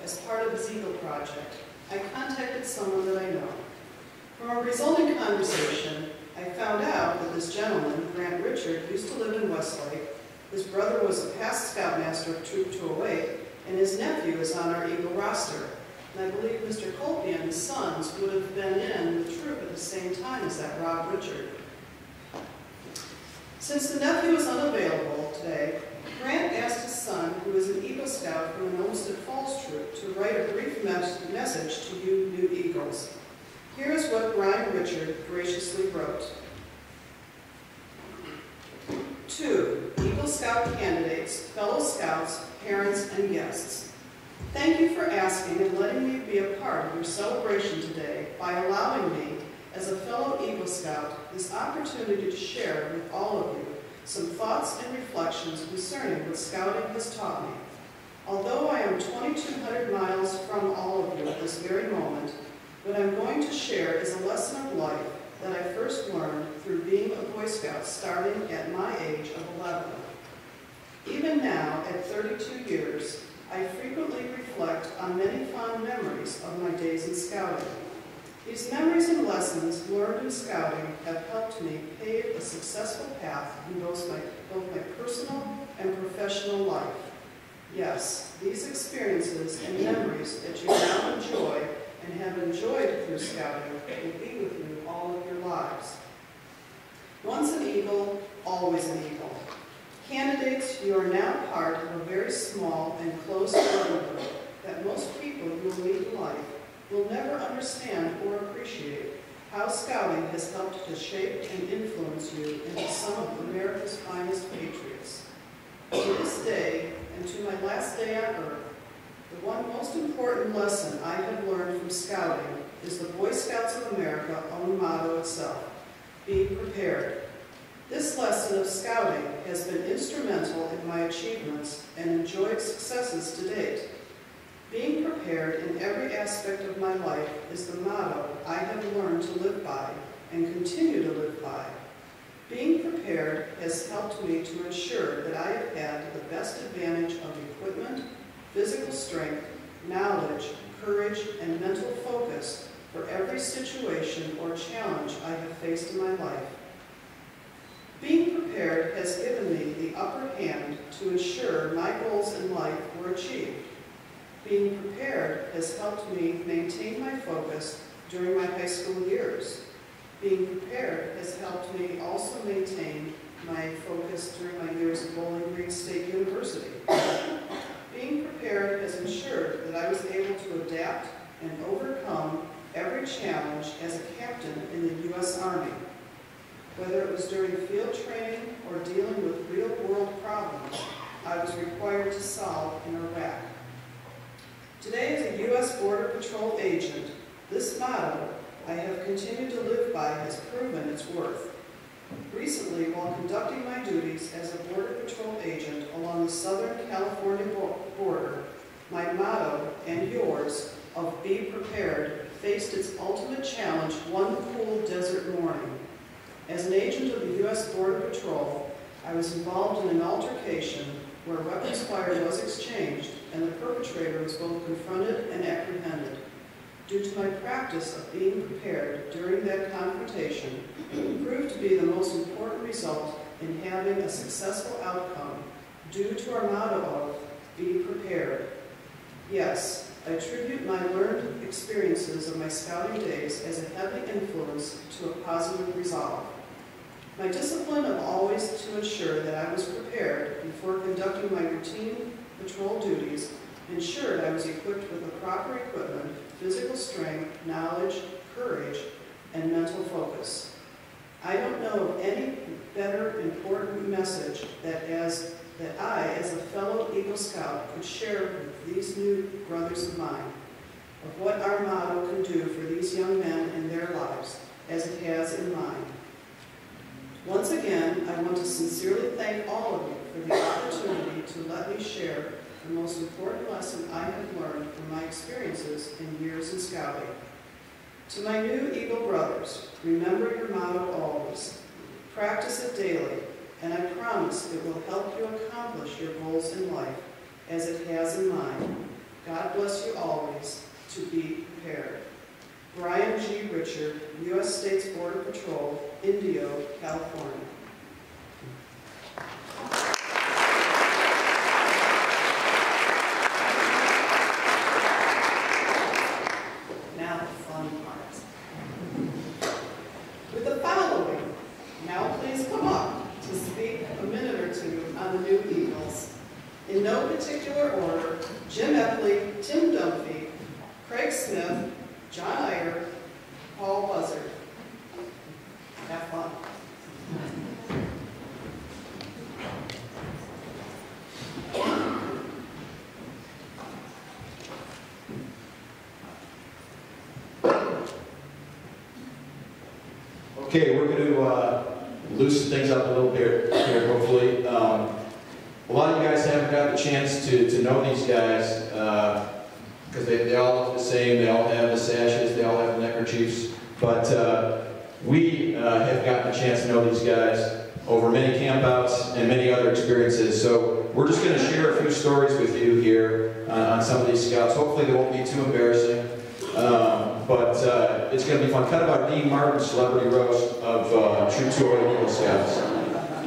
as part of his Eagle Project, I contacted someone that I know. From a resulting conversation, I found out that this gentleman, Grant Richard, used to live in Westlake. His brother was a past Scoutmaster of Troop 208, and his nephew is on our Eagle roster. And I believe Mr. Colby and his sons would have been in the troop at the same time as that Rob Richard. Since the nephew is unavailable today, Grant asked his son, who is an Eagle Scout from an Olmsted Falls troop, to write a brief message to you new Eagles. Here is what Brian Richard graciously wrote. To Eagle Scout candidates, fellow Scouts, parents, and guests. Thank you for asking and letting me be a part of your celebration today by allowing me, as a fellow Eagle Scout, this opportunity to share with all of you some thoughts and reflections concerning what Scouting has taught me. Although I am 2,200 miles from all of you at this very moment, what I'm going to share is a lesson of life that I first learned through being a Boy Scout starting at my age of 11. Even now, at 32 years, I frequently reflect on many fond memories of my days in Scouting. These memories and lessons learned in Scouting have helped me pave a successful path in both my personal and professional life. Yes, these experiences and memories that you now enjoy and have enjoyed through Scouting will be with you all of your lives. Once an Eagle, always an Eagle. Candidates, you are now part of a very small and close brotherhood that most people you will meet in life will never understand or appreciate how Scouting has helped to shape and influence you into some of America's finest patriots. To this day, and to my last day on earth, the one most important lesson I have learned from Scouting is the Boy Scouts of America own motto itself, be prepared. This lesson of Scouting has been instrumental in my achievements and enjoyed successes to date. Being prepared in every aspect of my life is the motto I have learned to live by and continue to live by. Being prepared has helped me to ensure that I have had the best advantage of equipment, physical strength, knowledge, courage, and mental focus for every situation or challenge I have faced in my life. Being prepared has given me the upper hand to ensure my goals in life were achieved. Being prepared has helped me maintain my focus during my high school years. Being prepared has helped me also maintain my focus during my years at Bowling Green State University. Being prepared has ensured that I was able to adapt and overcome every challenge as a captain in the U.S. Army. Whether it was during field training or dealing with real-world problems I was required to solve in Iraq. Today, as a U.S. Border Patrol agent, this motto I have continued to live by has proven its worth. Recently, while conducting my duties as a Border Patrol agent along the Southern California border, my motto, and yours, of be prepared, faced its ultimate challenge one cool desert morning. As an agent of the U.S. Border Patrol, I was involved in an altercation where weapons fire was exchanged and the perpetrator was both confronted and apprehended. Due to my practice of being prepared during that confrontation, it proved to be the most important result in having a successful outcome due to our motto of be prepared. Yes, I attribute my learned experiences of my Scouting days as a heavy influence to a positive resolve. My discipline of always to ensure that I was prepared before conducting my routine patrol duties ensured I was equipped with the proper equipment, physical strength, knowledge, courage, and mental focus. I don't know of any better important message that I, as a fellow Eagle Scout, could share with these new brothers of mine, of what our motto can do for these young men in their lives, as it has in mine. Once again, I want to sincerely thank all of you for the opportunity to let me share the most important lesson I have learned from my experiences in years in Scouting. To my new Eagle brothers, remember your motto always. Practice it daily, and I promise it will help you accomplish your goals in life, as it has in mine. God bless you always. To be prepared. Brian G. Richard, U.S. States Border Patrol, Indio, California. Now the fun part. With the following, now please come up to speak a minute or two on the new Eagles. In no particular order, Jim Epley, Tim Dunphy, Craig Smith, John Iyer, Paul Buzzard. Have fun. Okay, we're going to loosen things up a little bit here, hopefully. A lot of you guys haven't got the chance to know these guys because they all look the same, they all have the sashes, they all have the neckerchiefs, but we have gotten a chance to know these guys over many campouts and many other experiences. So we're just going to share a few stories with you here on some of these scouts. Hopefully they won't be too embarrassing, but it's going to be fun. Kind of our Dean Martin celebrity roast of Troop 208 Eagle Scouts.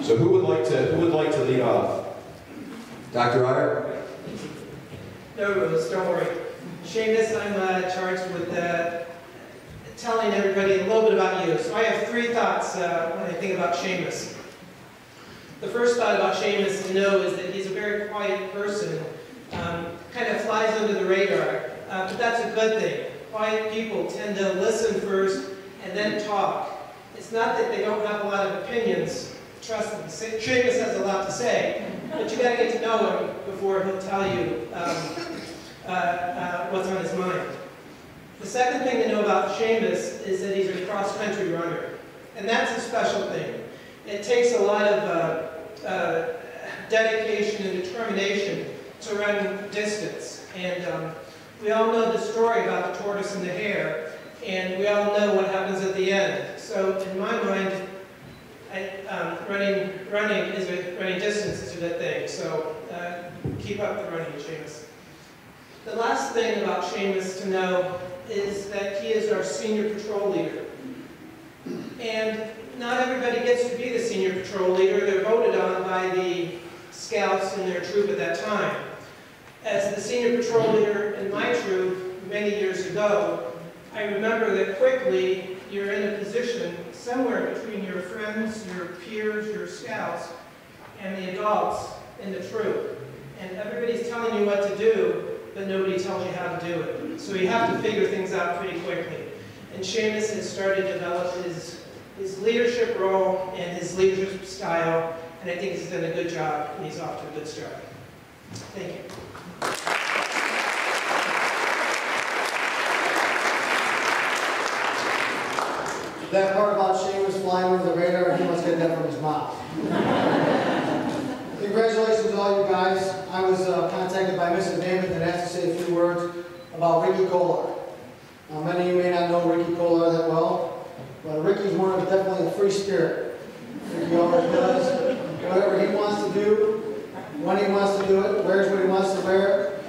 So who would like to lead off? Dr. Iyer? No rules, don't worry. Seamus, I'm charged with telling everybody a little bit about you. So I have three thoughts when I think about Seamus. The first thought about Seamus to know is that he's a very quiet person, kind of flies under the radar, but that's a good thing. Quiet people tend to listen first and then talk. It's not that they don't have a lot of opinions. Trust me, Seamus has a lot to say, but you got to get to know him before he'll tell you what's on his mind. The second thing to know about Seamus is that he's a cross-country runner, and that's a special thing. It takes a lot of dedication and determination to run distance, and we all know the story about the tortoise and the hare, and we all know what happens at the end. So in my mind, running distance is a good thing, so keep up the running, Seamus. The last thing about Seamus to know is that he is our senior patrol leader. And not everybody gets to be the senior patrol leader. They're voted on by the scouts in their troop at that time. As the senior patrol leader in my troop many years ago, I remember that quickly you're in a position somewhere between your friends, your peers, your scouts, and the adults in the troop. And everybody's telling you what to do, but nobody tells you how to do it. So you have to figure things out pretty quickly. And Seamus has started to develop his leadership role and his leadership style, and I think he's done a good job, and he's off to a good start. Thank you. That part about Seamus flying over the radar, he must get that from his mom. Congratulations to all you guys. I was contacted by Mrs. David and asked to say a few words about Ricky Kolar. Now, many of you may not know Ricky Kolar that well, but Ricky's definitely a free spirit. Ricky always does whatever he wants to do, when he wants to do it, wears what he wants to wear.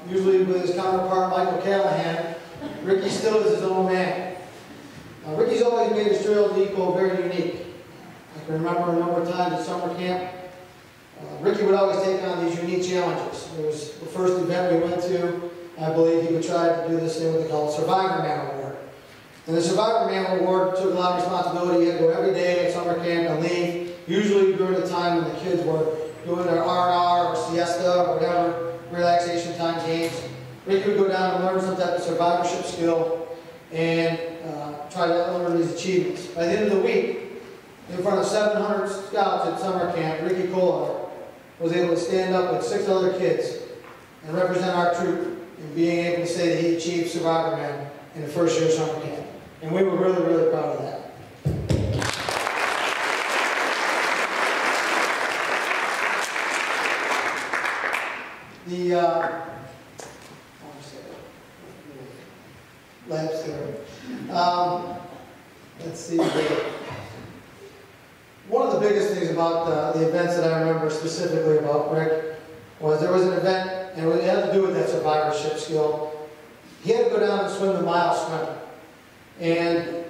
Usually with his counterpart, Michael Callahan, Ricky still is his own man. Ricky's always made his drill depot very unique. I can remember a number of times at summer camp, Ricky would always take on these unique challenges. It was the first event we went to, I believe he would try to do this thing what they call Survivor Man Award. And the Survivor Man Award took a lot of responsibility. He had to go every day at summer camp and leave, usually during the time when the kids were doing their R&R or siesta or whatever, relaxation time games. Ricky would go down and learn some type of survivorship skill and try to learn these achievements. By the end of the week, in front of 700 scouts at summer camp, Ricky Kolar was able to stand up with 6 other kids and represent our troop in being able to say that he achieved Survivor Man in the first year of summer camp. And we were really, really proud of that. The labs there. Let's see. One of the biggest things about the events that I remember specifically about Rick was there was an event and it had to do with that survivorship skill. He had to go down and swim the mile swim. And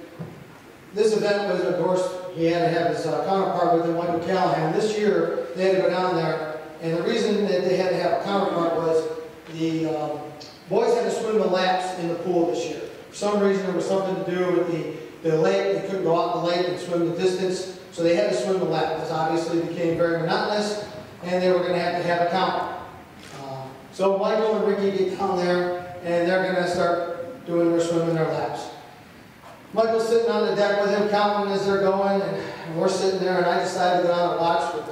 this event was, of course, he had to have his counterpart with him, Michael Callahan. This year, they had to go down there, and the reason that they had to have a counterpart was the boys had to swim the laps in the pool this year. For some reason, there was something to do with the lake. They couldn't go out in the lake and swim the distance, so they had to swim the lap. This obviously became very monotonous, and they were going to have a count. So Michael and Ricky get down there, and they're going to start doing their swimming their laps. Michael's sitting on the deck with him, counting as they're going, and we're sitting there, and I decided to go down and watch with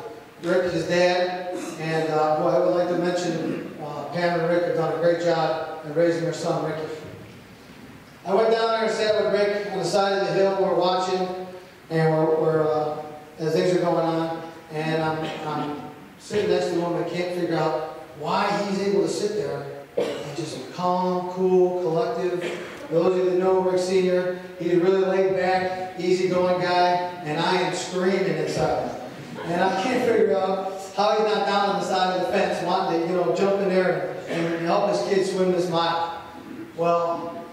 Rick, his dad, and boy, I would like to mention Pam and Rick have done a great job in raising their son, Ricky. I went down there and sat with Rick on the side of the hill. We're watching, and we're as things are going on, and I'm sitting next to him. I can't figure out why he's able to sit there and just calm, cool, collective. Those of you that know Rick Sr., he's a really laid back, easygoing guy, and I am screaming inside. And I can't figure out how he's not down on the side of the fence wanting to, jump in there and help his kid swim this mile. Well,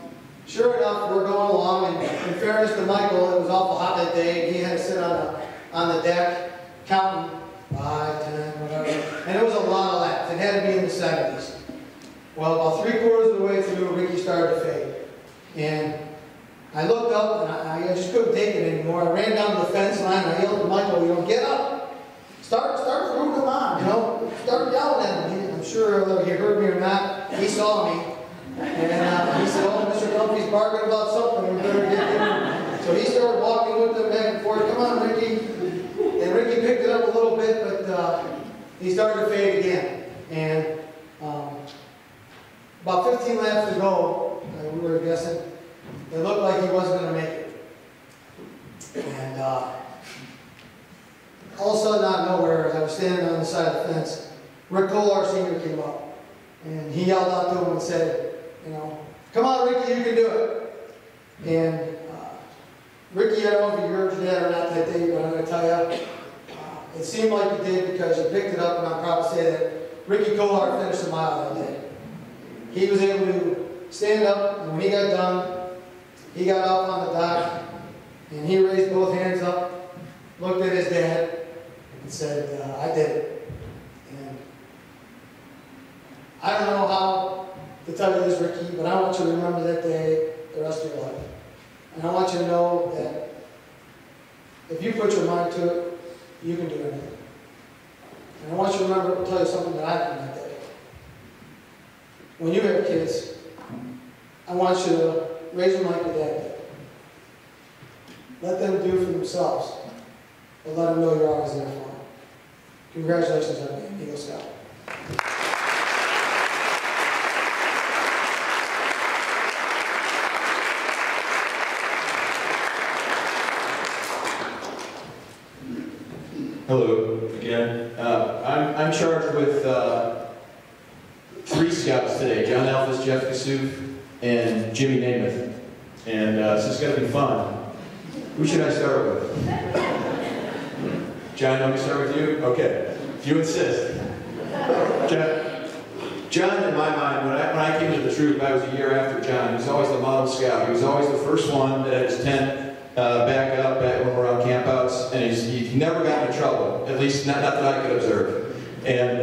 sure enough, we're going along, and in fairness to Michael, it was awful hot that day, and he had to sit on the deck counting 5, 10, whatever, and it was a lot of laps. It had to be in the 70s. Well, about 3/4 of the way through, Ricky started to fade. And I looked up, and I just couldn't take it anymore. I ran down to the fence line, and I yelled to Michael, get up. Start rooting him on, Start yelling at him. I'm sure whether he heard me or not, he saw me. And he said, Mr. Dunphy's barking about something, we better get him. So he started walking with them back and forth. Come on, Ricky. And Ricky picked it up a little bit, but he started to fade again. And about 15 laps to go, we were guessing, it looked like he wasn't going to make it. And all of a sudden, out of nowhere, as I was standing on the side of the fence, Rick Kolar Sr. came up. And he yelled out to him and said, come on, Ricky, you can do it. And Ricky, I don't know if you heard your dad or not that day, but I'm going to tell you, it seemed like he did because he picked it up, and I'm proud to say that Ricky Kolar finished the mile that day. He was able to stand up, and when he got done, he got off on the dock, and he raised both hands up, looked at his dad, and said, I did it. And I don't know how to tell you this, Ricky, but I want you to remember that day the rest of your life. And I want you to know that if you put your mind to it, you can do anything. And I want you to remember to tell you something that I learned that day. When you have kids, I want you to raise them like your dad did. Let them do for themselves, but let them know you're always there for them. Congratulations on being Eagle Scout. Hello again. I'm charged with 3 scouts today: John Alphys, Jeff Kassouf, and Jimmy Namath. And so it's going to be fun. Who should I start with? John, let me start with you? Okay. If you insist. John, in my mind, when I came to the troop, I was a year after John. He was always the model scout. He was always the first one that had his tent back when we were on campouts, and he never got into trouble, at least not that I could observe. And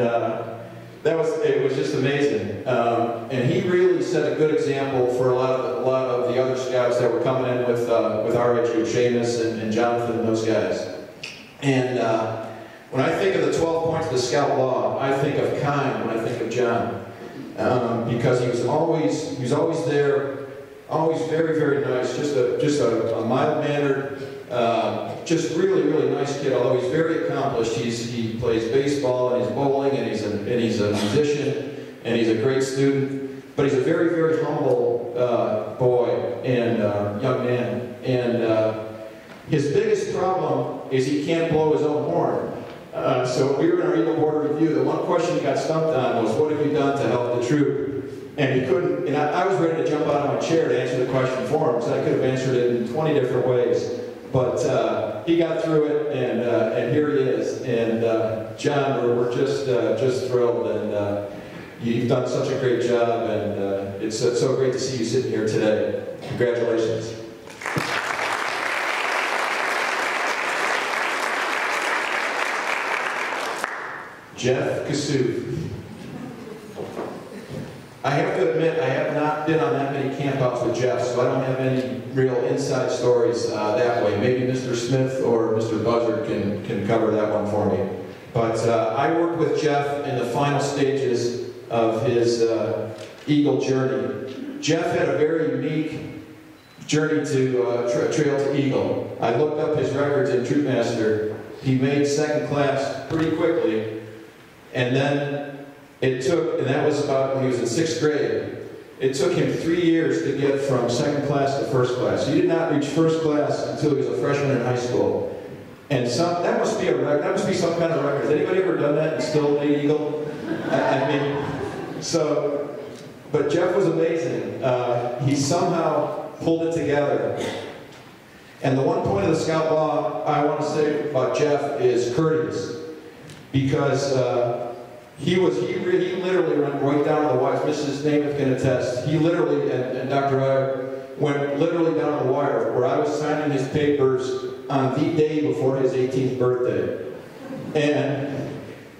it was just amazing. And he really set a good example for a lot of the other scouts that were coming in with our age group, Seamus and Jonathan and those guys. And when I think of the 12 points of the Scout Law, I think of kind when I think of John, because he was always there, always very, very nice, just a mild-mannered, just really, really nice kid. Although he's very accomplished, he plays baseball and he's bowling and he's a musician and he's a great student. But he's a very, very humble boy and young man. And his biggest problem is he can't blow his own horn. So we were in our Eagle Board review. The one question he got stumped on was, "What have you done to help the troop?" And he couldn't. And I was ready to jump out of my chair to answer the question for him, because I could have answered it in 20 different ways. But he got through it, and here he is. And John, we're just thrilled. And You've done such a great job, and it's so great to see you sitting here today. Congratulations. Jeff Kassouf. I have to admit, I have not been on that many campouts with Jeff, so I don't have any real inside stories that way. Maybe Mr. Smith or Mr. Buzzard can cover that one for me. But I worked with Jeff in the final stages of his Eagle journey. Jeff had a very unique journey to Trail to Eagle. I looked up his records in Troopmaster. He made second class pretty quickly, and then it took, and that was about when he was in 6th grade. It took him 3 years to get from second class to first class. He did not reach first class until he was a freshman in high school. And that must be a record. That must be some kind of record. Has anybody ever done that and still made Eagle? I mean, so, but Jeff was amazing. He somehow pulled it together. And the one point of the Scout Law I want to say about Jeff is courteous, because he literally went right down to the wire. Mrs. Namath can attest. He literally, and Dr. Ryer, went literally down to the wire, where I was signing his papers on the day before his 18th birthday. And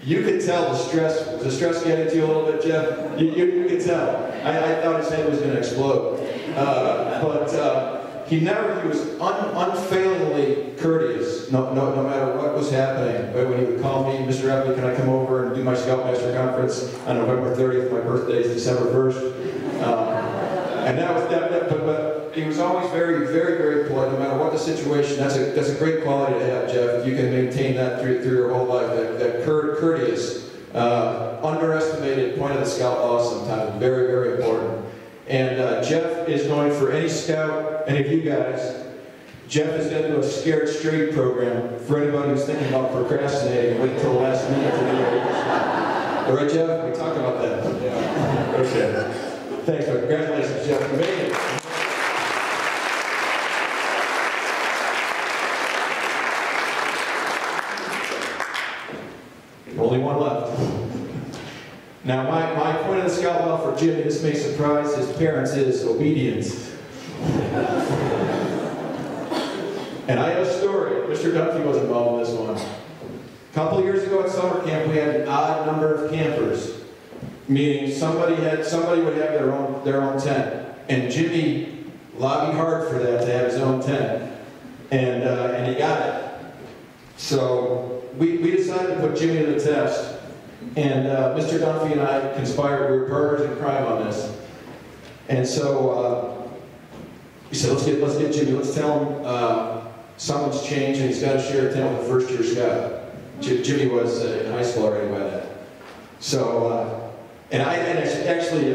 you could tell the stress. Was the stress getting to you a little bit, Jeff? You could tell. I thought his head was going to explode. He was unfailingly courteous, no matter what was happening. When he would call me, Mr. Epley, can I come over and do my Scoutmaster conference on November 30th? My birthday is December 1st. And that was but he was always very, very, very polite, no matter what the situation. That's a great quality to have, Jeff. If you can maintain that through your whole life, that courteous, underestimated point of the Scout Law sometimes, very, very important. And Jeff is going for any scout, any of you guys. Jeff is going to do a Scared Straight program for anybody who's thinking about procrastinating and waiting until the last minute to do it. All right, Jeff? We talked about that. Yeah. Okay. Thanks, man. Congratulations, Jeff. You made it. Only one left. Now, my point of the Scout Law for Jimmy, this may surprise his parents, is obedience. And I have a story. Mr. Dunphy was involved in this one. A couple years ago at summer camp, we had an odd number of campers, meaning somebody would have their own tent, and Jimmy lobbied hard for that to have his own tent, and he got it. So we decided to put Jimmy to the test. And Mr. Dunphy and I conspired. We were partners in crime on this. And so we said, let's get Jimmy. Let's tell him something's changed and he's got to share a tent with a first-year scout. Jimmy was in high school already by then. So, and actually,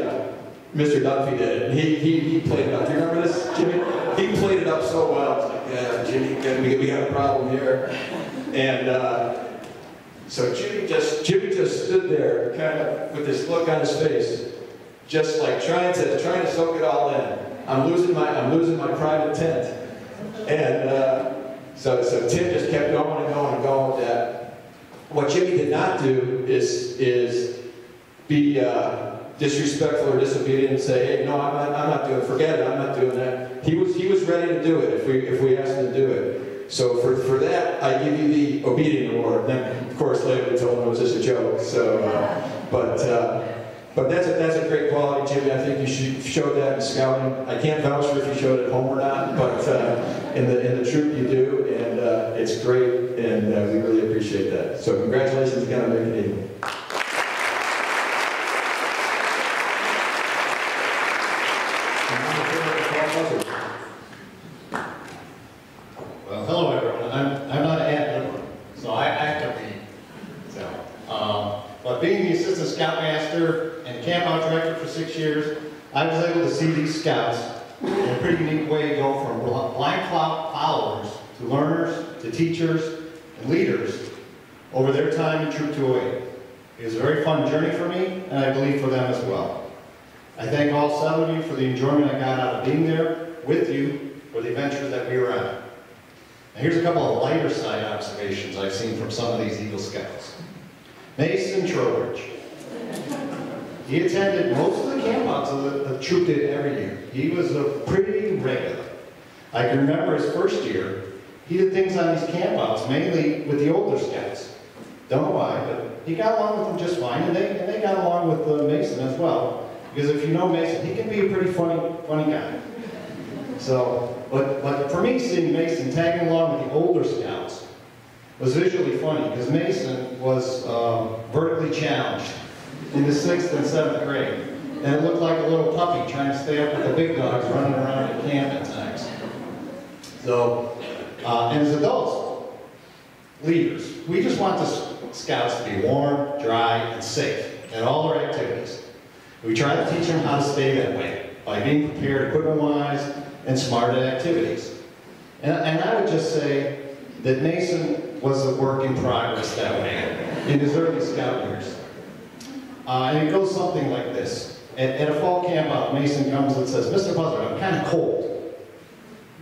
Mr. Dunphy did it. And he played it up. Do you remember this, Jimmy? He played it up so well. It's like, yeah, Jimmy, we got a problem here. And so Jimmy just stood there, kind of with this look on his face, just like trying to soak it all in. I'm losing my private tent, and so Tim just kept going and going and going with that. What Jimmy did not do is be disrespectful or disobedient and say, hey, no, I'm not doing it. Forget it. I'm not doing that. He was ready to do it if we asked him to do it. So for that, I give you the obedient award. And then, of course, later we told him it was just a joke. So, but that's a great quality, Jimmy. I think you showed that in scouting. I can't vouch for if you showed it at home or not, but in the troop you do, and it's great, and we really appreciate that. So congratulations again on making it Eagle. Well, hello everyone. I'm not an ad-libber, so I actively. But being the assistant scoutmaster and camp out director for 6 years, I was able to see these scouts in a pretty unique way go from blind followers to learners to teachers and leaders over their time in Troop 208. It was a very fun journey for me, and I believe for them as well. I thank all 7 of you for the enjoyment I got out of being there with you for the adventures that we were on. Now here's a couple of lighter side observations I've seen from some of these Eagle Scouts. Mason Trowbridge. He attended most of the campouts the troop did every year. He was a pretty regular. I can remember his first year, he did things on these campouts, mainly with the older scouts. Don't know why, but he got along with them just fine, and they got along with Mason as well. Because if you know Mason, he can be a pretty funny guy. So, but for me, seeing Mason tagging along with the older scouts was visually funny, because Mason was vertically challenged in the 6th and 7th grade. And it looked like a little puppy trying to stay up with the big dogs running around at camp at times. So, and as adults, leaders, we just want the scouts to be warm, dry, and safe at all their activities. We try to teach them how to stay that way by being prepared equipment-wise and smart at activities. And I would just say that Mason was a work in progress that way in his early scout years. And it goes something like this. At a fall camp out, Mason comes and says, "Mr. Buzzard, I'm kind of cold."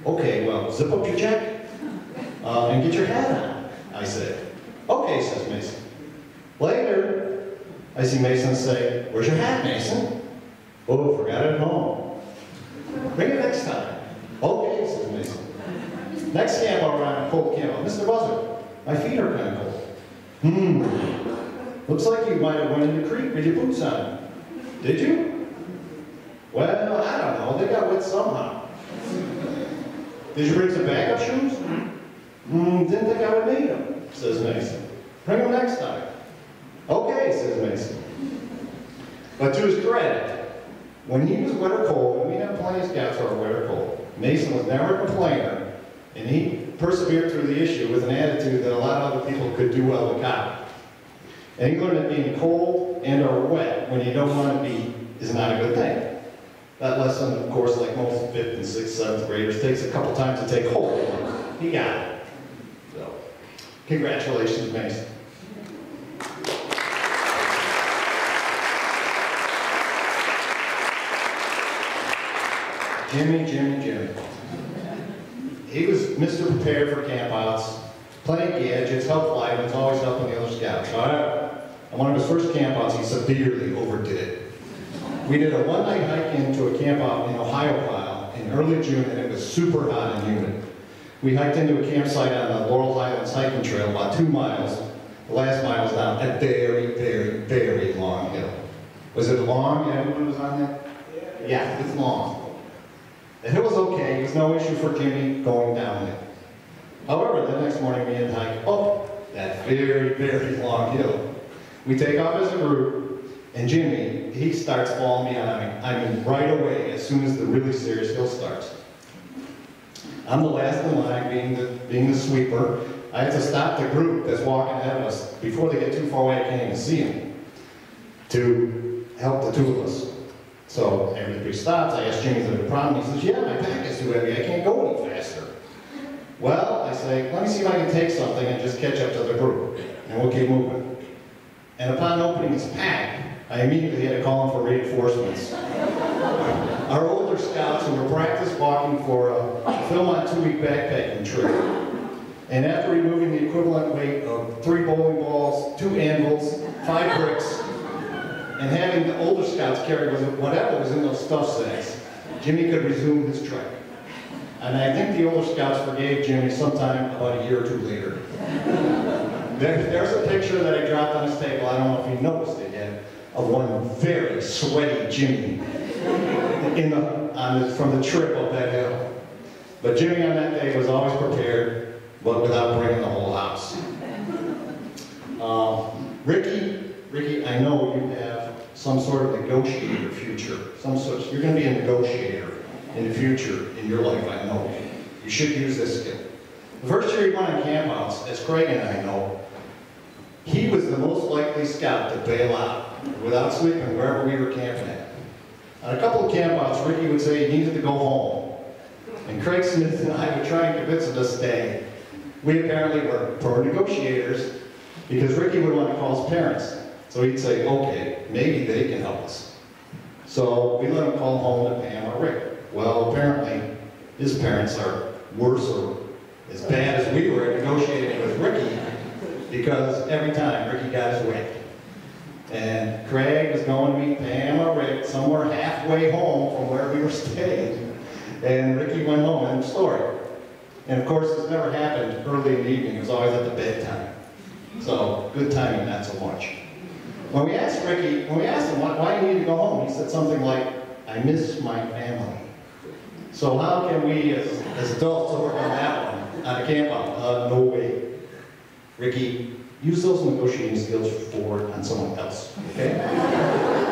"Okay, well, zip up your jacket and get your hat on," I say. "Okay," says Mason. Later, I see Mason say, "Where's your hat, Mason?" "Oh, forgot it at home." "Bring it next time." "Okay," says Mason. Next camp out around, cold camp out, "Mr. Buzzard, my feet are kind of cold." "Looks like you might have went in the creek with your boots on." "Did you?" "Well, I don't know, they got wet somehow." "Did you bring some backup shoes?" Didn't think I would need them," says Mason. "Bring them next time." "Okay," says Mason. But to his credit, when he was wet or cold, and we have plenty of scouts who are wet or cold, Mason was never a complainer, and he persevered through the issue with an attitude that a lot of other people could do well to copy. And he learned that being cold and or wet when you don't want to be is not a good thing. That lesson, of course, like most 5th and 6th, 7th graders, takes a couple times to take hold. He got it. So, congratulations, Mason. Jimmy. He was Mr. Prepared for campouts, plenty of gadgets, helped vitamins, always helping the other scouts. However, on one of his first campouts, he severely overdid it. We did a one-night hike into a campout in Ohio Pile in early June, and it was super hot and humid. We hiked into a campsite on the Laurel Highlands hiking trail, about 2 miles. The last mile was down a very long hill. Was it long? Yeah, everyone was on that? Yeah, it's long. The hill was okay. It was no issue for Jimmy going down it. However, the next morning we had to hike up that very long hill. We take off as a group, and Jimmy, he starts following me on, I mean right away, as soon as the really serious hill starts. I'm the last in line, being the sweeper. I have to stop the group that's walking ahead of us before they get too far away. I can't even see them, to help the 2 of us. So everybody stops. I ask Jimmy if there's a problem. He says, "Yeah, my pack is too heavy. I can't go any faster." "Well," I say, "let me see if I can take something and just catch up to the group, and we'll keep moving." And upon opening his pack, I immediately had to call him for reinforcements. Our older scouts who were practice walking for a Philmont 2-week backpacking trip. And after removing the equivalent weight of 3 bowling balls, 2 anvils, 5 bricks, and having the older scouts carry whatever was in those stuff sacks, Jimmy could resume his trek. And I think the older scouts forgave Jimmy sometime about a year or 2 later. There's a picture that I dropped on his table, I don't know if you noticed it yet, of one very sweaty Jimmy from the trip up that hill. But Jimmy on that day was always prepared, but without bringing the whole house. Ricky, I know you have some sort of negotiator future. You're going to be a negotiator in the future in your life, I know. You should use this skill. The first year he went on campouts, as Craig and I know, he was the most likely scout to bail out without sleeping wherever we were camping at. On a couple of campouts, Ricky would say he needed to go home. And Craig Smith and I would try and convince him to stay. We apparently were poor negotiators because Ricky would want to call his parents. So he'd say, "Okay, maybe they can help us." So we let him call home to Pam or Rick. Well, apparently his parents are worse or as bad as we were at negotiating with Ricky, because every time Ricky got his way. And Craig was going to meet Pam or Rick somewhere halfway home from where we were staying. And Ricky went home, end of story. And of course, this never happened early in the evening. It was always at the bedtime. So, good timing, not so much. When we asked Ricky, when we asked him why he needed to go home, he said something like, I miss my family. So how can we, as adults, overcome that one on a camp out? No way. Ricky, use those negotiating skills forward on someone else, okay?